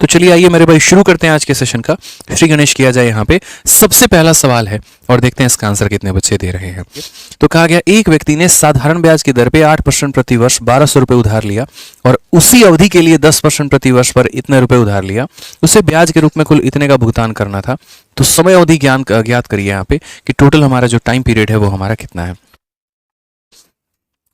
तो चलिए आइए मेरे भाई शुरू करते हैं आज के सेशन का। श्री गणेश किया जाए। यहाँ पे सबसे पहला सवाल है और देखते हैं इसका आंसर कितने बच्चे दे रहे हैं। तो कहा गया एक व्यक्ति ने साधारण ब्याज की दर पे 8% प्रति वर्ष 1200 रुपए उधार लिया और उसी अवधि के लिए 10% प्रति वर्ष पर इतने रुपए उधार लिया। उसे ब्याज के रूप में कुल इतने का भुगतान करना था। तो समय अवधि ज्ञात करिए यहाँ पे कि टोटल हमारा जो टाइम पीरियड है वो हमारा कितना है।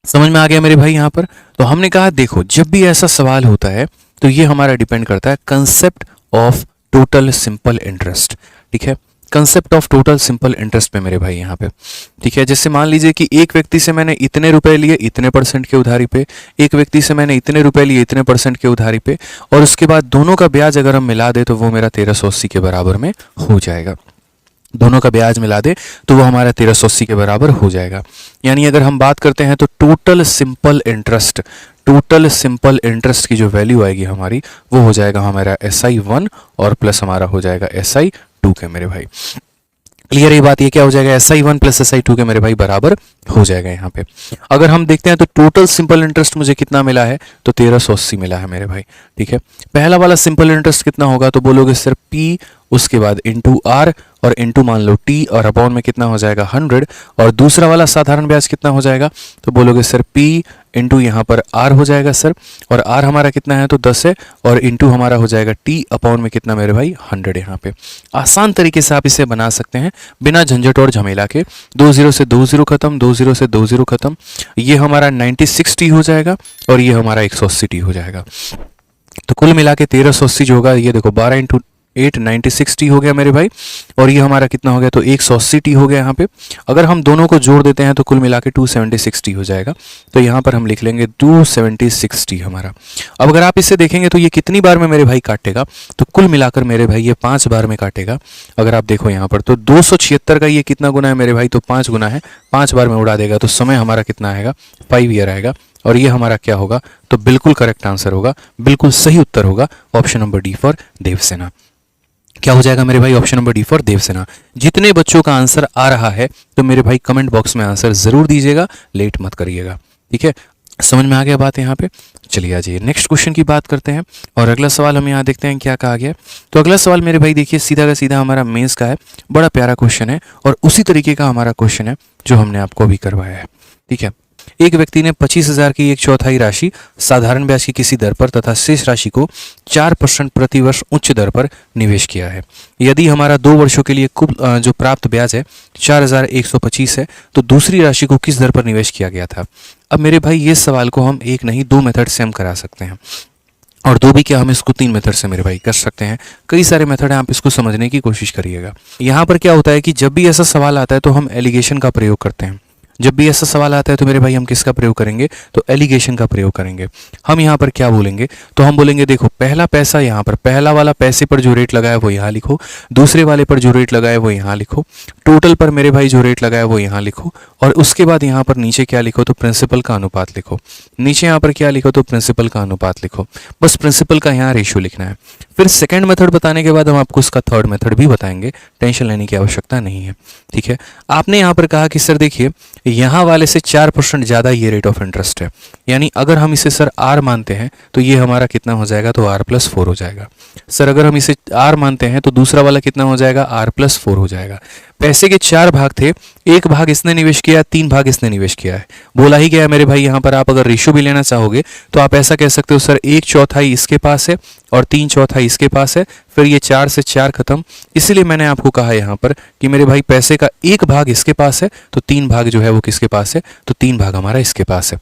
समझ में आ गया मेरे भाई यहाँ पर। तो हमने कहा देखो जब भी ऐसा सवाल होता है तो ये हमारा डिपेंड करता है concept of total simple interest. ठीक है, concept of total simple interest पे मेरे भाई यहाँ पे। ठीक है, जैसे मान लीजिए कि एक व्यक्ति से मैंने इतने रुपए लिए इतने % के उधारी पे, एक व्यक्ति से मैंने इतने रुपए लिए इतने % के उधारी पे, और उसके बाद दोनों का ब्याज अगर हम मिला दे तो वो मेरा 1380 के बराबर में हो जाएगा। दोनों का ब्याज मिला दे तो वो हमारा 1380 के बराबर हो जाएगा। यानी अगर हम बात करते हैं तो टोटल सिंपल इंटरेस्ट की जो वैल्यू आएगी हमारी वो हो जाएगा हमारा SI1 और प्लस हमारा हो जाएगा SI2 के मेरे भाई। क्लियर ये बात, ये क्या हो जाएगा SI1 प्लस SI2 के मेरे भाई बराबर हो जाएगा यहाँ पे। अगर हम देखते हैं तो टोटल सिंपल इंटरेस्ट मुझे कितना मिला है तो 1380 मिला है मेरे भाई। ठीक है, पहला वाला सिंपल इंटरेस्ट कितना होगा तो बोलोगे सर P, उसके बाद इंटू R और इंटू मान लो T और अपॉन में कितना हो जाएगा 100, और दूसरा वाला साधारण ब्याज कितना हो जाएगा तो बोलोगे सर P इंटू यहाँ पर R हो जाएगा सर, और R हमारा कितना है तो 10 है, और इंटू हमारा हो जाएगा T अपॉन में कितना मेरे भाई 100। यहाँ पे आसान तरीके से आप इसे बना सकते हैं बिना झंझट और झमेला के। 20 से 20 खत्म, 20 से 20 खत्म, ये हमारा 96T हो जाएगा और ये हमारा 180T हो जाएगा। तो कुल मिला के 1380 जो होगा ये देखो 12 इंटू 8 96T हो गया मेरे भाई, और ये हमारा कितना हो गया तो 180T हो गया यहाँ पे। अगर हम दोनों को जोड़ देते हैं तो कुल मिला के 276T हो जाएगा। तो यहाँ पर हम लिख लेंगे 276T हमारा। अब अगर आप इसे देखेंगे तो ये कितनी बार में मेरे भाई काटेगा तो कुल मिलाकर मेरे भाई ये 5 बार में काटेगा। अगर आप देखो यहाँ पर तो 276 का ये कितना गुना है मेरे भाई तो 5 गुना है, 5 बार में उड़ा देगा। तो समय हमारा कितना आएगा 5 ईयर आएगा, और ये हमारा क्या होगा तो बिल्कुल करेक्ट आंसर होगा, बिल्कुल सही उत्तर होगा option number D for Devasena. क्या हो जाएगा मेरे भाई option number D for Devasena. जितने बच्चों का आंसर आ रहा है तो मेरे भाई कमेंट बॉक्स में आंसर जरूर दीजिएगा, लेट मत करिएगा। ठीक है, समझ में आ गया बात यहाँ पे। चलिए आ जाइए नेक्स्ट क्वेश्चन की बात करते हैं, और अगला सवाल हम यहाँ देखते हैं क्या कहा गया। तो अगला सवाल मेरे भाई देखिए सीधा का सीधा हमारा मेंस का है, बड़ा प्यारा क्वेश्चन है और उसी तरीके का हमारा क्वेश्चन है जो हमने आपको अभी करवाया है। ठीक है, एक व्यक्ति ने 25,000 की 1/4 राशि साधारण ब्याज की किसी दर पर तथा शेष राशि को 4% प्रति वर्ष उच्च दर पर निवेश किया है। यदि हमारा 2 वर्षों के लिए कुल जो प्राप्त ब्याज है 4125 है तो दूसरी राशि को किस दर पर निवेश किया गया था। अब मेरे भाई ये सवाल को हम एक नहीं 2 मेथड से हम करा सकते हैं, और 2 भी क्या हम इसको 3 मेथड से मेरे भाई कर सकते हैं। कई सारे मेथड हैं, आप इसको समझने की कोशिश करिएगा। यहाँ पर क्या होता है कि जब भी ऐसा सवाल आता है तो हम एलिगेशन का प्रयोग करते हैं। जब भी ऐसा सवाल आता है तो मेरे भाई हम किसका प्रयोग करेंगे तो एलिगेशन का प्रयोग करेंगे। हम यहाँ पर क्या बोलेंगे तो हम बोलेंगे देखो पहला पैसा यहाँ पर पहला वाला पैसे पर जो रेट लगाया वो यहाँ लिखो, दूसरे वाले पर जो रेट लगाया वो यहाँ लिखो, टोटल पर मेरे भाई जो रेट लगाया वो यहाँ लिखो, और उसके बाद यहाँ पर नीचे क्या लिखो तो प्रिंसिपल का अनुपात लिखो। नीचे यहाँ पर क्या लिखो तो प्रिंसिपल का अनुपात लिखो, बस प्रिंसिपल का यहाँ रेशियो लिखना है। फिर सेकंड मेथड बताने के बाद हम आपको उसका थर्ड मेथड भी बताएंगे, टेंशन लेने की आवश्यकता नहीं है। ठीक है, आपने यहाँ पर कहा कि सर देखिए यहाँ वाले से 4% ज़्यादा ये रेट ऑफ इंटरेस्ट है, यानी अगर हम इसे सर R मानते हैं तो ये हमारा कितना हो जाएगा तो R+4 हो जाएगा। सर अगर हम इसे R मानते हैं तो दूसरा वाला कितना हो जाएगा R+4 हो जाएगा। पैसे के 4 भाग थे, 1 भाग इसने निवेश किया, 3 भाग इसने निवेश किया है। बोला ही गया है मेरे भाई यहाँ पर आप अगर रेशियो भी लेना चाहोगे तो आप ऐसा कह सकते हो सर 1/4 इसके पास है और 3/4 इसके पास है, फिर ये 4 से 4 खत्म। इसलिए मैंने आपको कहा यहाँ पर कि मेरे भाई पैसे का 1 भाग इसके पास है तो 3 भाग जो है वो किसके पास है तो 3 भाग हमारा इसके पास है।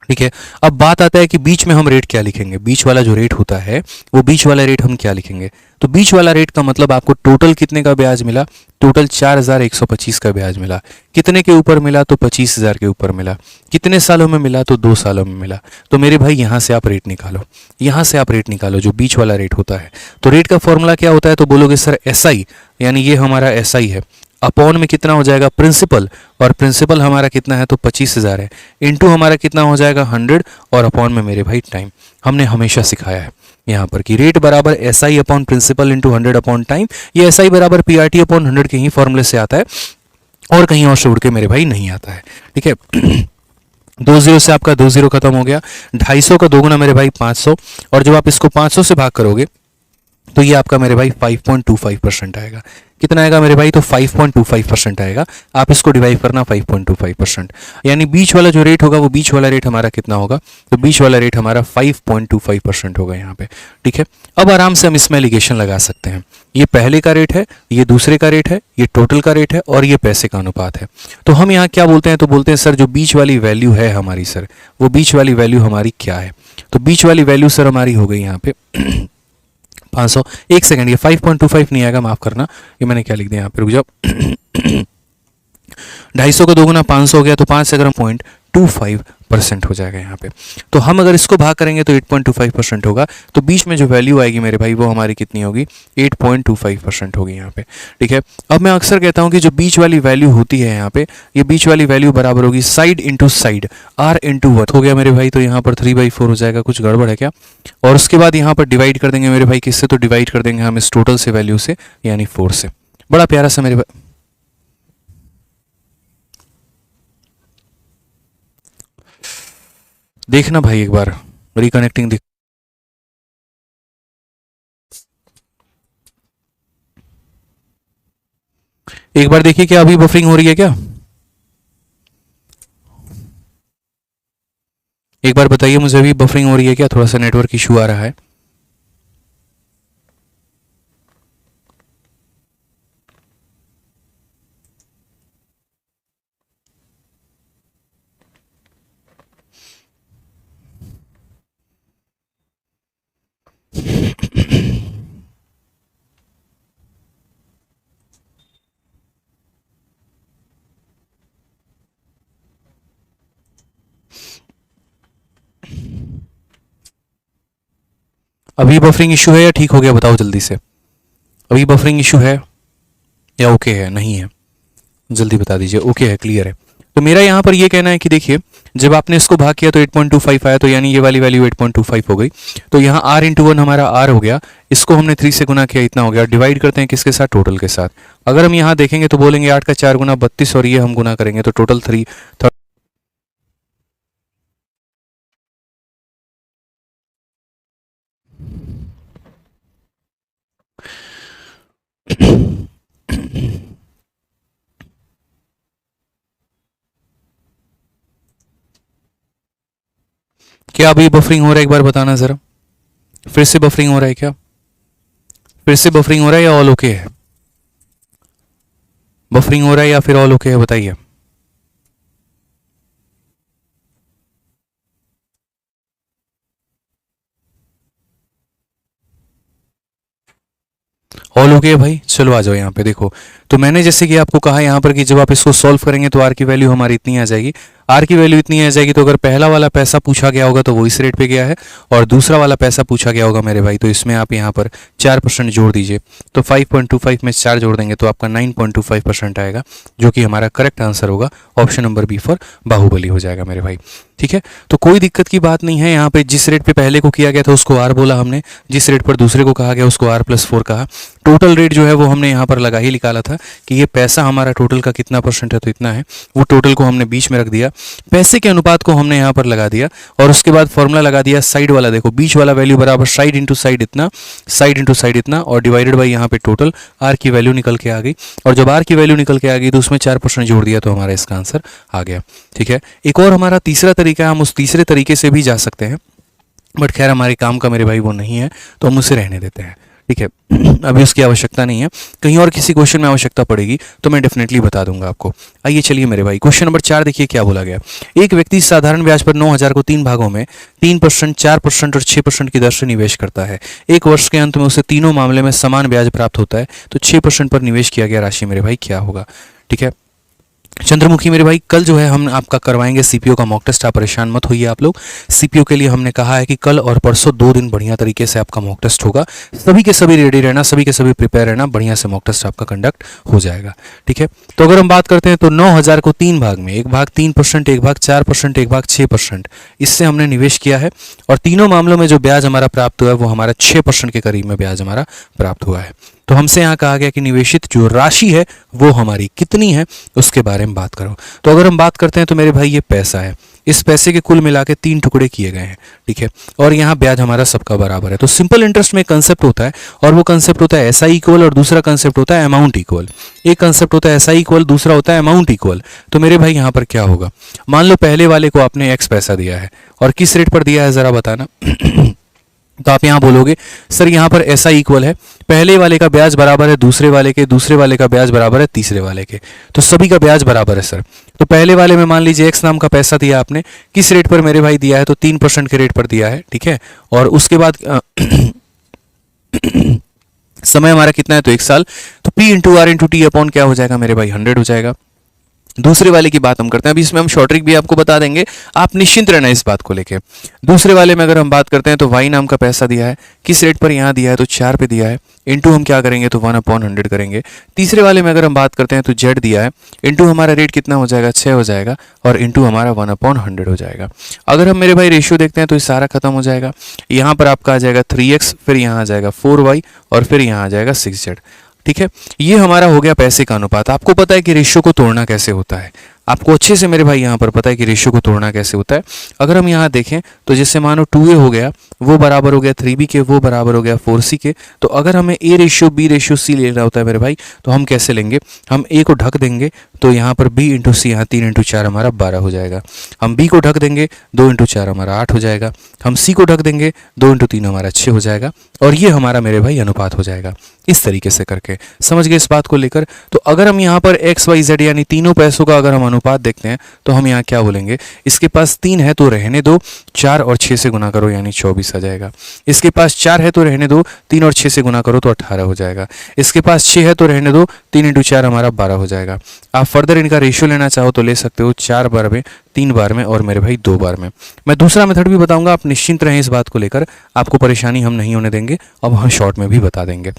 ठीक है, अब बात आता है कि बीच में हम रेट क्या लिखेंगे। बीच वाला जो रेट होता है वो बीच वाला रेट हम क्या लिखेंगे तो बीच वाला रेट का मतलब आपको टोटल कितने का ब्याज मिला, टोटल 4125 का ब्याज मिला। कितने के ऊपर मिला तो 25,000 के ऊपर मिला। कितने सालों में मिला तो 2 सालों में मिला। तो मेरे भाई यहाँ से आप रेट निकालो, यहाँ से आप रेट निकालो जो बीच वाला रेट होता है। तो रेट का फॉर्मूला क्या होता है तो बोलोगे सर SI, यानी ये हमारा SI है, अपॉन में कितना हो जाएगा प्रिंसिपल, और प्रिंसिपल हमारा कितना है तो 25,000 है, इनटू हमारा कितना हो जाएगा 100, और अपॉन में मेरे भाई टाइम। हमने हमेशा सिखाया है यहाँ पर कि रेट बराबर SI upon principal into 100 upon time. ये SI बराबर PRT अपॉन 100 के ही फॉर्मूले से आता है और कहीं और से उड़ के मेरे भाई नहीं आता है। ठीक है 20 से आपका 20 खत्म हो गया, 250 का 2 गुना मेरे भाई 500, और जब आप इसको 500 से भाग करोगे तो ये आपका मेरे भाई 5.25% आएगा। कितना आएगा मेरे भाई? तो 5.25% आएगा। आप इसको डिवाइड करना 5.25%, यानी बीच वाला जो रेट होगा वो बीच वाला रेट हमारा कितना होगा? तो बीच वाला रेट हमारा 5.25% होगा यहाँ पे। ठीक है, अब आराम से हम इसमें एलिगेशन लगा सकते हैं। ये पहले का रेट है, ये दूसरे का रेट है, ये टोटल का रेट है और ये पैसे का अनुपात है। तो हम यहाँ क्या बोलते हैं? तो बोलते हैं सर जो बीच वाली वैल्यू है हमारी, सर वो बीच वाली वैल्यू हमारी क्या है? तो बीच वाली वैल्यू सर हमारी हो गई यहाँ पे 500। एक सेकंड, ये 5.25 नहीं आएगा, माफ करना, ये मैंने क्या लिख दिया यहाँ पे, रुक जाओ। 250 का 2 गुना 500 हो गया, तो 5 से अगर 0.25% हो जाएगा यहाँ पे। तो हम अगर इसको भाग करेंगे तो 8.25% होगा। तो बीच में जो वैल्यू आएगी मेरे भाई वो हमारी कितनी होगी? 8.25% होगी यहाँ पे। ठीक है, अब मैं अक्सर कहता हूँ कि जो बीच वाली वैल्यू होती है यहाँ पे, ये बीच वाली वैल्यू बराबर होगी side into side, r into 1 हो गया मेरे भाई। तो यहाँ पर 3/4 हो जाएगा, कुछ गड़बड़ है क्या? और उसके बाद यहाँ पर डिवाइड कर देंगे मेरे भाई, किससे? तो डिवाइड कर देंगे हम इस टोटल से वैल्यू से, यानी 4 से। बड़ा प्यारा सा मेरे भाई, देखना भाई एक बार रिकनेक्टिंग देख। एक बार देखिए क्या अभी बफरिंग हो रही है क्या? एक बार बताइए मुझे, अभी बफरिंग हो रही है क्या? थोड़ा सा नेटवर्क इशू आ रहा है। अभी बफरिंग इशू है या ठीक हो गया? बताओ जल्दी से, अभी बफरिंग इशू है या ओके है? नहीं है, जल्दी बता दीजिए। ओके है, क्लियर है। तो मेरा यहाँ पर ये कहना है कि देखिए, जब आपने इसको भाग किया तो 8.25 आया, तो यानी ये वाली वैल्यू 8.25 हो गई। तो यहाँ r इंटू 1 हमारा r हो गया, इसको हमने 3 से गुना किया, इतना हो गया। डिवाइड करते हैं किसके साथ? टोटल के साथ। अगर हम यहाँ देखेंगे तो बोलेंगे 8 का 4 गुना 32, और ये हम गुना करेंगे तो टोटल 3। क्या अभी बफरिंग हो रहा है? एक बार बताना जरा, फिर से बफरिंग हो रहा है क्या? फिर से बफरिंग हो रहा है या ऑल ओके है? बफरिंग हो रहा है या फिर ऑल ओके है, बताइए। ऑल हो गया भाई, चलो आ जाओ यहाँ पे। देखो, तो मैंने जैसे कि आपको कहा यहाँ पर कि जब आप इसको सॉल्व करेंगे तो आर की वैल्यू हमारी इतनी आ जाएगी। आर की वैल्यू इतनी आ जाएगी, तो अगर पहला वाला पैसा पूछा गया होगा तो वो इस रेट पे गया है, और दूसरा वाला पैसा पूछा गया होगा मेरे भाई, तो इसमें आप यहाँ पर 4% जोड़ दीजिए। तो 5.25 में 4 जोड़ देंगे तो आपका 9.25% आएगा, जो कि हमारा करेक्ट आंसर होगा। Option number B for Baahubali हो जाएगा मेरे भाई। ठीक है, तो कोई दिक्कत की बात नहीं है। यहाँ पे जिस रेट पे पहले को किया गया था उसको आर बोला हमने, जिस रेट पर दूसरे को कहा गया उसको r+4 कहा। टोटल रेट जो है वो हमने यहाँ पर लगा ही निकाला था कि ये पैसा हमारा टोटल का कितना % है, तो इतना है। वो टोटल को हमने बीच में रख दिया, पैसे के अनुपात को हमने यहाँ पर लगा दिया, और उसके बाद फॉर्मूला लगा दिया साइड वाला। देखो, बीच वाला वैल्यू बराबर साइड इंटू साइड इतना, साइड इंटू साइड इतना, और डिवाइडेड बाई यहाँ पे टोटल। आर की वैल्यू निकल के आ गई, और जब आर की वैल्यू निकल के आ गई तो उसमें 4% जोड़ दिया, तो हमारा इसका आंसर आ गया। ठीक है, एक और हमारा तीसरा तरीका है, हम उस तीसरे तरीके से भी जा सकते हैं, बट खैर हमारे काम का मेरे भाई वो नहीं है, तो हम उसे रहने देते हैं। ठीक है, अभी उसकी आवश्यकता नहीं है। कहीं और किसी क्वेश्चन में आवश्यकता पड़ेगी तो मैं डेफिनेटली बता दूंगा आपको। आइए चलिए मेरे भाई, क्वेश्चन नंबर 4 देखिए क्या बोला गया। एक व्यक्ति साधारण ब्याज पर 9,000 को 3 भागों में 3%, 4% और 6% की दर से निवेश करता है। एक वर्ष के अंत में उसे तीनों मामले में समान ब्याज प्राप्त होता है, तो 6% पर निवेश किया गया राशि मेरे भाई क्या होगा? ठीक है, चंद्रमुखी मेरे भाई, कल जो है हम आपका करवाएंगे सीपीओ का मॉक टेस्ट, आप परेशान मत होइए आप लोग। सीपीओ के लिए हमने कहा है कि कल और परसों 2 दिन बढ़िया तरीके से आपका मॉक टेस्ट होगा। सभी के सभी रेडी रहना, सभी के सभी प्रिपेयर रहना, बढ़िया से मॉक टेस्ट आपका कंडक्ट हो जाएगा। ठीक है, तो अगर हम बात करते हैं तो 9,000 को 3 भाग में, एक भाग 3%, एक भाग 4%, एक भाग 6%, इससे हमने निवेश किया है, और तीनों मामलों में जो ब्याज हमारा प्राप्त हुआ है वो हमारा 6% के करीब में ब्याज हमारा प्राप्त हुआ है। तो हमसे यहाँ कहा गया कि निवेशित जो राशि है वो हमारी कितनी है, उसके बारे में बात करो। तो अगर हम बात करते हैं तो मेरे भाई ये पैसा है, इस पैसे के कुल मिला के 3 टुकड़े किए गए हैं, ठीक है, और यहाँ ब्याज हमारा सबका बराबर है। तो सिंपल इंटरेस्ट में एक कंसेप्ट होता है और वो कंसेप्ट होता है एसआई इक्वल और दूसरा कंसेप्ट होता है अमाउंट इक्वल। एक कंसेप्ट होता है एसआई इक्वल, दूसरा होता है अमाउंट इक्वल। तो मेरे भाई यहाँ पर क्या होगा, मान लो पहले वाले को आपने एक्स पैसा दिया है और किस रेट पर दिया है ज़रा बताना। तो आप यहाँ बोलोगे सर यहाँ पर ऐसा इक्वल है, पहले वाले का ब्याज बराबर है दूसरे वाले के, दूसरे वाले का ब्याज बराबर है तीसरे वाले के, तो सभी का ब्याज बराबर है सर। तो पहले वाले में मान लीजिए एक्स नाम का पैसा दिया आपने, किस रेट पर मेरे भाई दिया है, तो 3% के रेट पर दिया है, ठीक है, और उसके बाद समय हमारा कितना है, तो 1 साल। तो P into R into T upon क्या हो जाएगा मेरे भाई 100 हो जाएगा। दूसरे वाले की बात हम करते हैं, अभी इसमें हम शॉर्ट ट्रिक भी आपको बता देंगे, आप निश्चिंत रहना इस बात को लेके। दूसरे वाले में अगर हम बात करते हैं तो y नाम का पैसा दिया है, किस रेट पर यहाँ दिया है, तो 4 पे दिया है, इंटू हम क्या करेंगे, तो 1/100 करेंगे। तीसरे वाले में अगर हम बात करते हैं तो z दिया है, इंटू हमारा रेट कितना हो जाएगा 6 हो जाएगा, और इंटू हमारा 1/100 हो जाएगा। अगर हम मेरे भाई रेशियो देखते हैं तो ये सारा खत्म हो जाएगा। यहाँ पर आपका आ जाएगा 3x, फिर यहाँ आ जाएगा 4y और फिर यहाँ आ जाएगा 6z, ठीक है। ये हमारा हो गया पैसे का अनुपात। आपको पता है कि रेशियो को तोड़ना कैसे होता है, आपको अच्छे से मेरे भाई यहाँ पर पता है कि रेशियो को तोड़ना कैसे होता है। अगर हम यहाँ देखें तो जैसे मानो 2a हो गया, वो बराबर हो गया 3b के, वो बराबर हो गया 4c के। तो अगर हमें a ratio b ratio c लेना होता है मेरे भाई, तो हम कैसे लेंगे, हम a को ढक देंगे तो यहाँ पर b इंटू सी, यहाँ 3 इंटू 4 हमारा 12 हो जाएगा। हम b को ढक देंगे 2 इंटू 4 हमारा 8 हो जाएगा। हम c को ढक देंगे 2 इंटू 3 हमारा 6 हो जाएगा, और ये हमारा मेरे भाई अनुपात हो जाएगा। इस तरीके से करके समझ गए इस बात को लेकर। तो अगर हम यहाँ पर x y z यानी तीनों पैसों का अगर हम अनुपात देखते हैं तो हम यहाँ क्या बोलेंगे, इसके पास 3 है तो रहने दो, 4 और 6 से गुना करो यानी 24 आ जाएगा। इसके पास 4 है तो रहने दो, 3 और 6 से गुना करो तो 18 हो जाएगा। इसके पास 6 है तो रहने दो, 3 इंटू 4 हमारा 12 हो जाएगा। आप फर्दर इनका रेशियो लेना चाहो तो ले सकते हो, 4 बार में, 3 बार में और मेरे भाई 2 बार में। मैं दूसरा मेथड भी बताऊंगा, आप निश्चिंत रहें इस बात को लेकर, आपको परेशानी हम नहीं होने देंगे। अब हम शॉर्ट में भी बता देंगे।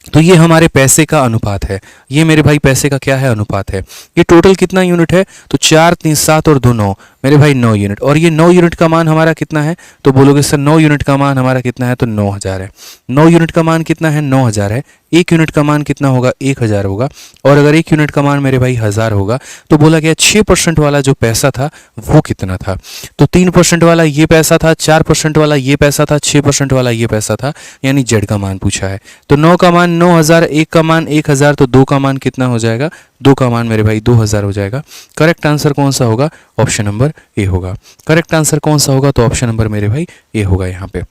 तो ये हमारे पैसे का अनुपात है, ये मेरे भाई पैसे का क्या है, अनुपात है। ये टोटल कितना यूनिट है, तो 4 3 7 और 2 9 मेरे भाई 9 यूनिट। और ये 9 यूनिट का मान हमारा कितना है, तो बोलोगे सर 9 यूनिट का मान हमारा कितना है, तो 9000 है। 9 यूनिट का मान कितना है, 9000 है। 1 यूनिट का मान कितना होगा, 1000 होगा। और अगर 1 यूनिट का मान मेरे भाई 1000 होगा तो बोला गया 6% वाला जो पैसा था वो कितना था, तो 3% वाला ये पैसा था, 4% वाला ये पैसा था, 6% वाला ये पैसा था, यानी जेड का मान पूछा है। तो 9 का मान 9000, 1 का मान 1000, तो 2 का मान कितना हो जाएगा, 2 का मान मेरे भाई 2000 हो जाएगा। करेक्ट आंसर कौन सा होगा, ऑप्शन नंबर ए होगा। करेक्ट आंसर कौन सा होगा, तो ऑप्शन नंबर मेरे भाई ए होगा यहाँ पे,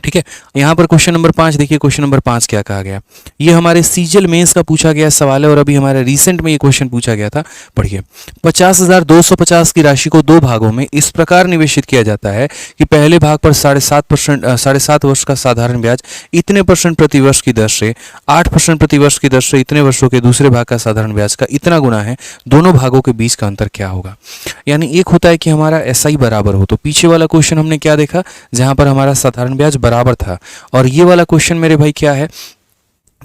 ठीक है। यहाँ पर क्वेश्चन नंबर 5 देखिए, क्वेश्चन नंबर 5 क्या कहा गया, ये हमारे सीजीएल मेंस का पूछा गया सवाल है और अभी हमारे रिसेंट में ये क्वेश्चन पूछा गया था। पढ़िए, 50,250 की राशि को 2 भागों में इस प्रकार निवेशित किया जाता है कि पहले भाग पर 7.5 वर्ष का साधारण ब्याज इतने % प्रति वर्ष की दर से 8% प्रति वर्ष की दर से इतने वर्षों के दूसरे भाग का साधारण ब्याज का इतना गुना है, दोनों भागों के बीच का अंतर क्या होगा। यानी एक होता है कि हमारा एसआई बराबर हो, तो पीछे वाला क्वेश्चन हमने क्या देखा, जहां पर हमारा साधारण ब्याज बराबर था, और ये वाला क्वेश्चन मेरे भाई क्या है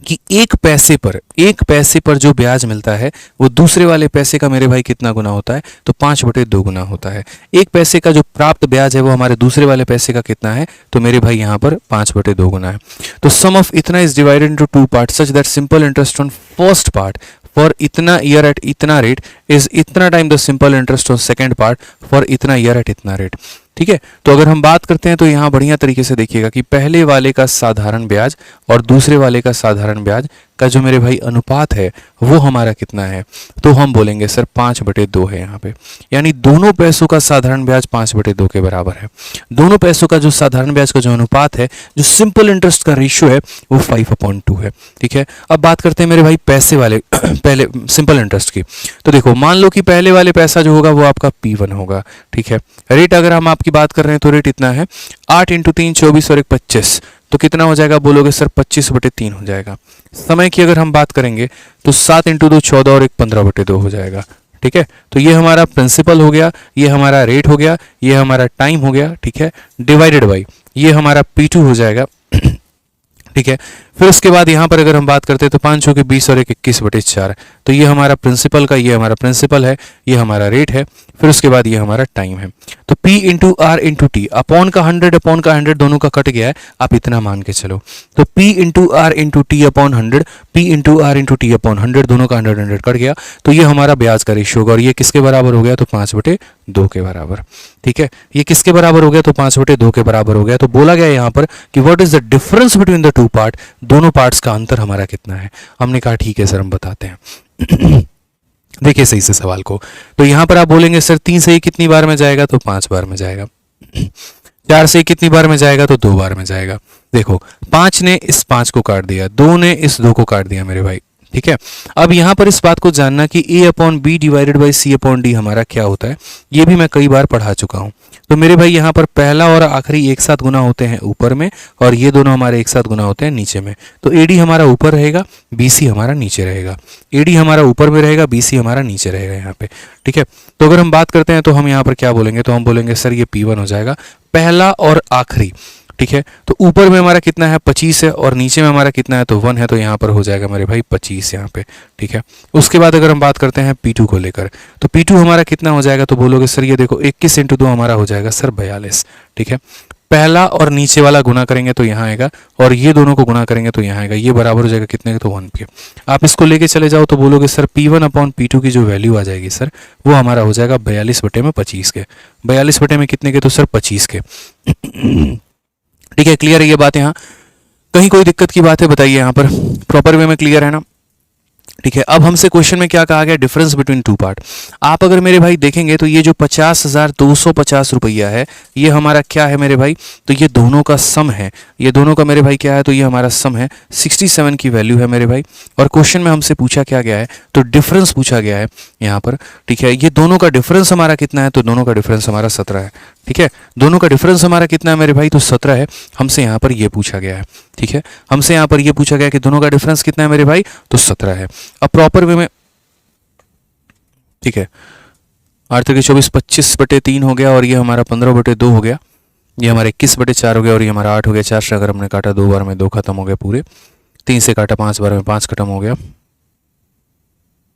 कि एक पैसे पर जो ब्याज मिलता है वो दूसरे वाले पैसे का मेरे भाई कितना गुना होता है, तो 5/2 गुना होता है। एक पैसे का जो प्राप्त ब्याज है वो हमारे दूसरे वाले पैसे का कितना है, तो मेरे भाई यहाँ पर 5/2 गुना है। तो सम ऑफ इतना is divided into 2 part such that simple interest on first part for इतना ईयर एट इतना रेट इज इतना time the simple interest on second part for इतना ईयर एट इतना रेट, ठीक है। तो अगर हम बात करते हैं तो यहाँ बढ़िया तरीके से देखिएगा कि पहले वाले का साधारण ब्याज और दूसरे वाले का साधारण ब्याज का जो मेरे भाई अनुपात है वो हमारा कितना है, तो हम बोलेंगे सर 5/2 है यहाँ पे, यानी दोनों पैसों का साधारण ब्याज 5/2 के बराबर है। दोनों पैसों का जो साधारण ब्याज का जो अनुपात है, जो सिंपल इंटरेस्ट का रेशियो है वो 5/2 है, ठीक है। अब बात करते हैं मेरे भाई पैसे वाले पहले सिंपल इंटरेस्ट की। तो देखो, मान लो कि पहले वाले पैसा जो होगा वो आपका P1 होगा, ठीक है। रेट अगर हम आपकी बात कर रहे हैं तो रेट इतना है 8 × 3 24 और 1 25, तो कितना हो जाएगा, बोलोगे सर 25/3 हो जाएगा। समय की अगर हम बात करेंगे तो 7 × 2 14 और 1 15/2 हो जाएगा, ठीक है। तो ये हमारा प्रिंसिपल हो गया, ये हमारा रेट हो गया, ये हमारा टाइम हो गया, ठीक है, डिवाइडेड बाई ये हमारा P2 हो जाएगा, ठीक है। फिर उसके बाद यहाँ पर अगर हम बात करते हैं तो 5 × 20 और 1 21/4, तो ये हमारा प्रिंसिपल का, ये हमारा प्रिंसिपल है, ये हमारा रेट है। फिर उसके बाद ये हमारा टाइम है। तो P × R × T अपॉन का 100 दोनों का कट गया है, आप इतना मान के चलो। तो P × R × T upon 100, P × R × T upon 100 दोनों का 100 कट गया, तो ये हमारा ब्याज का रेशियो होगा और ये किसके बराबर हो गया, तो 5/2 2 के बराबर। ठीक है, ये किसके बराबर हो गया? तो 5/2 के बराबर हो गया। तो बोला गया यहाँ पर कि what is the difference between the two part, दोनों पार्ट्स का अंतर हमारा कितना है। हमने कहा ठीक है सर हम बताते हैं। देखिए सही से सवाल को, तो यहाँ पर आप बोलेंगे सर 3 से ही कितनी बार में जाएगा? तो 5 बार में जाएगा। 4 से कितनी बार में जाएगा? तो 2 बार में जाएगा। देखो 5 ने इस 5 को काट दिया, 2 ने इस 2 को काट दिया मेरे भाई। ठीक है, अब यहाँ पर इस बात को जानना कि a/b डिवाइडेड बाई c/d हमारा क्या होता है, ये भी मैं कई बार पढ़ा चुका हूँ। तो मेरे भाई यहाँ पर पहला और आखिरी एक साथ गुना होते हैं ऊपर में, और ये दोनों हमारे एक साथ गुना होते हैं नीचे में। तो AD हमारा ऊपर रहेगा, BC हमारा नीचे रहेगा। AD हमारा ऊपर में रहेगा, BC हमारा नीचे रहेगा यहाँ पे। ठीक है, तो अगर हम बात करते हैं तो हम यहाँ पर क्या बोलेंगे? तो हम बोलेंगे सर ये P1 हो जाएगा, पहला और आखिरी। ठीक है, तो ऊपर में हमारा कितना है? 25 है, और नीचे में हमारा कितना है? तो 1 है। तो यहाँ पर हो जाएगा मेरे भाई 25 यहाँ पे। ठीक है, उसके बाद अगर हम बात करते हैं P2 को लेकर, तो P2 हमारा कितना हो जाएगा? तो बोलोगे सर ये देखो 21 × 2 हमारा हो जाएगा सर 42। ठीक है, पहला और नीचे वाला गुना करेंगे तो यहाँ आएगा, और ये दोनों को गुना करेंगे तो यहाँ आएगा। ये बराबर हो जाएगा कितने के? तो 1 के। आप इसको लेके चले जाओ तो बोलोगे सर P1/P2 की जो वैल्यू आ जाएगी सर, वो हमारा हो जाएगा 42/25 के। 42 में कितने के? तो सर 25 के। ठीक है, क्लियर है ये बात? यहाँ कहीं कोई दिक्कत की बात है बताइए, यहाँ पर प्रॉपर वे में क्लियर है ना? ठीक है, अब हमसे क्वेश्चन में क्या कहा गया? Difference between two part. आप अगर मेरे भाई देखेंगे तो ये जो 50,250 रुपया है, ये हमारा क्या है मेरे भाई? तो ये दोनों का सम है। ये दोनों का मेरे भाई क्या है? तो ये हमारा सम है, 67 की वैल्यू है मेरे भाई। और क्वेश्चन में हमसे पूछा क्या गया है? तो डिफरेंस पूछा गया है यहाँ पर। ठीक है, ये दोनों का डिफरेंस हमारा कितना है? तो दोनों का डिफरेंस हमारा 17 है। ठीक है, दोनों का डिफरेंस हमारा कितना है मेरे भाई? तो 17 है। हमसे यहाँ पर ये पूछा गया है। ठीक है, हमसे यहाँ पर ये पूछा गया कि दोनों का डिफरेंस कितना है मेरे भाई? तो 17 है। अब प्रॉपर वे में, ठीक है, 8×24 25/3 हो गया, और ये हमारा 15/2 हो गया, ये हमारा 21/4 हो गया, और ये हमारा 8 हो गया। 4 से अगर हमने काटा 2 बार में 2 खत्म हो गया पूरे, 3 से काटा 5 बार में 5 खत्म हो गया,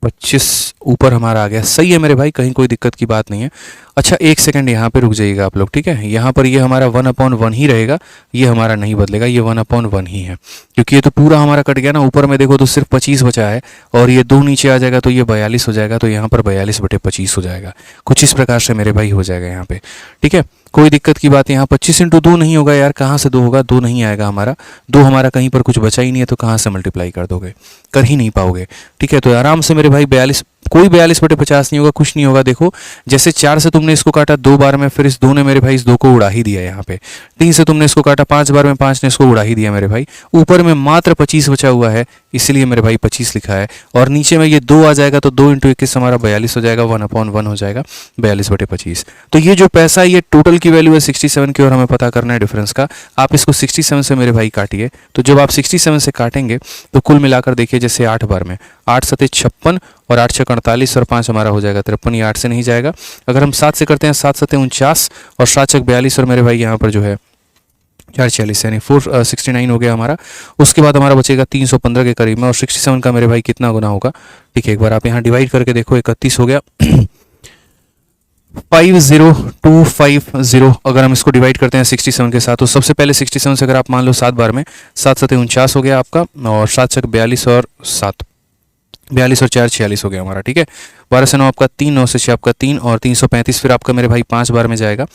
25 ऊपर हमारा आ गया। सही है मेरे भाई, कहीं कोई दिक्कत की बात नहीं है। अच्छा एक सेकंड यहाँ पे रुक जाइएगा आप लोग। ठीक है, यहाँ पर ये हमारा 1/1 ही रहेगा, ये हमारा नहीं बदलेगा, ये 1/1 ही है, क्योंकि ये तो पूरा हमारा कट गया ना। ऊपर में देखो तो सिर्फ 25 बचा है, और ये 2 नीचे आ जाएगा तो ये 42 हो जाएगा। तो यहाँ पर 42/25 हो जाएगा। कुछ इस प्रकार से मेरे भाई हो जाएगा यहाँ पे। ठीक है, कोई दिक्कत की बात यहाँ 25 × 2 नहीं होगा यार, कहाँ से 2 होगा? 2 नहीं आएगा हमारा, 2 हमारा कहीं पर कुछ बचा ही नहीं है, तो कहाँ से मल्टीप्लाई कर दोगे? कर ही नहीं पाओगे। ठीक है, तो आराम से मेरे भाई 42, कोई 42/50 नहीं होगा, कुछ नहीं होगा। देखो जैसे 4 से तुमने इसको काटा 2 बार में, फिर इस 2 ने मेरे भाई इस 2 को उड़ा ही दिया यहाँ पे। 3 से तुमने इसको काटा 5 बार में, 5 ने इसको उड़ा ही दिया मेरे भाई। ऊपर में मात्र 25 बचा हुआ है, इसलिए मेरे भाई 25 लिखा है, और नीचे में ये 2 आ जाएगा तो 2 × 21 हमारा 42 हो जाएगा, 1/1 हो जाएगा 42/25। तो ये जो पैसा, ये टोटल की वैल्यू है 67 की, और हमें पता करना है डिफरेंस का। आप इसको 67 से मेरे भाई काटिए, तो जब आप 67 से काटेंगे तो कुल मिलाकर देखिए, जैसे 8 बार में 8 × 7 = 56, और 8 × 6 = 48, और 5 हमारा हो जाएगा 53। ये 8 से नहीं जाएगा। अगर हम 7 से करते हैं, 7 × 7 = 49, और 7 × 6 = 42, और मेरे भाई यहाँ पर जो है 446 यानी 469 हो गया हमारा। उसके बाद हमारा बचेगा 315 के करीब में, और 67 का मेरे भाई कितना गुना होगा? ठीक है, एक बार आप यहाँ डिवाइड करके देखो, 31 हो गया। 50250, अगर हम इसको डिवाइड करते हैं 67 के साथ, तो सबसे पहले 67 से अगर आप मान लो 7 बार में, 7 × 7 = 49 हो गया आपका, और 7 × 6 = 42, और 42 और 4 = 46 हो गया हमारा। ठीक है, 12 से 9 आपका 3, 9 से 6 आपका 3, और 335 फिर आपका मेरे भाई 5 बार में जाएगा।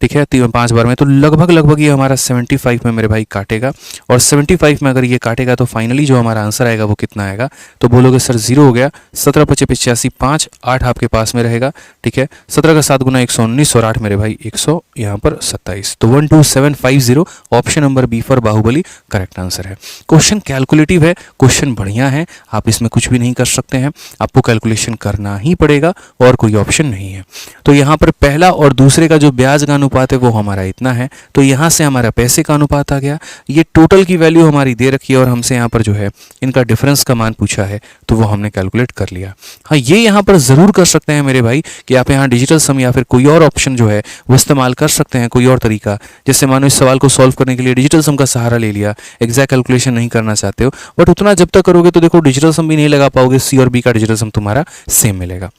ठीक है, 5 बार में, तो लगभग ये हमारा 75 में मेरे भाई काटेगा, और 75 में अगर ये काटेगा तो फाइनली जो हमारा आंसर आएगा वो कितना आएगा? तो बोलोगे सर 0 हो गया। 17 × 5 = 85, 5 8 आपके पास में रहेगा। ठीक है, 17 का 7 गुना 119, और 8 मेरे भाई 100 यहाँ पर 27। तो 12750 option number B for Baahubali correct answer है। क्वेश्चन कैलकुलेटिव है, क्वेश्चन बढ़िया है, आप इसमें कुछ भी नहीं कर सकते हैं, आपको कैलकुलेशन करना ही पड़ेगा, और कोई ऑप्शन नहीं है। तो यहाँ पर पहला और दूसरे का जो ब्याज का अनुपात है वो हमारा इतना है, तो यहाँ से हमारा पैसे का अनुपात आ गया। ये टोटल की वैल्यू हमारी दे रखी है, और हमसे यहाँ पर जो है इनका डिफरेंस का मान पूछा है, तो वो हमने कैलकुलेट कर लिया। हाँ, ये यहाँ पर ज़रूर कर सकते हैं मेरे भाई कि आप यहाँ डिजिटल सम या फिर कोई और ऑप्शन जो है वो इस्तेमाल कर सकते हैं, कोई और तरीका। जैसे मानो इस सवाल को सॉल्व करने के लिए डिजिटल सम का सहारा ले लिया, एग्जैक्ट कैलकुलेशन नहीं करना चाहते हो, बट उतना जब तक करोगे तो देखो डिजिटल सम भी नहीं लगा पाओगे, सी और बी का डिजिटल सम तुम्हारा सेम मिलेगा।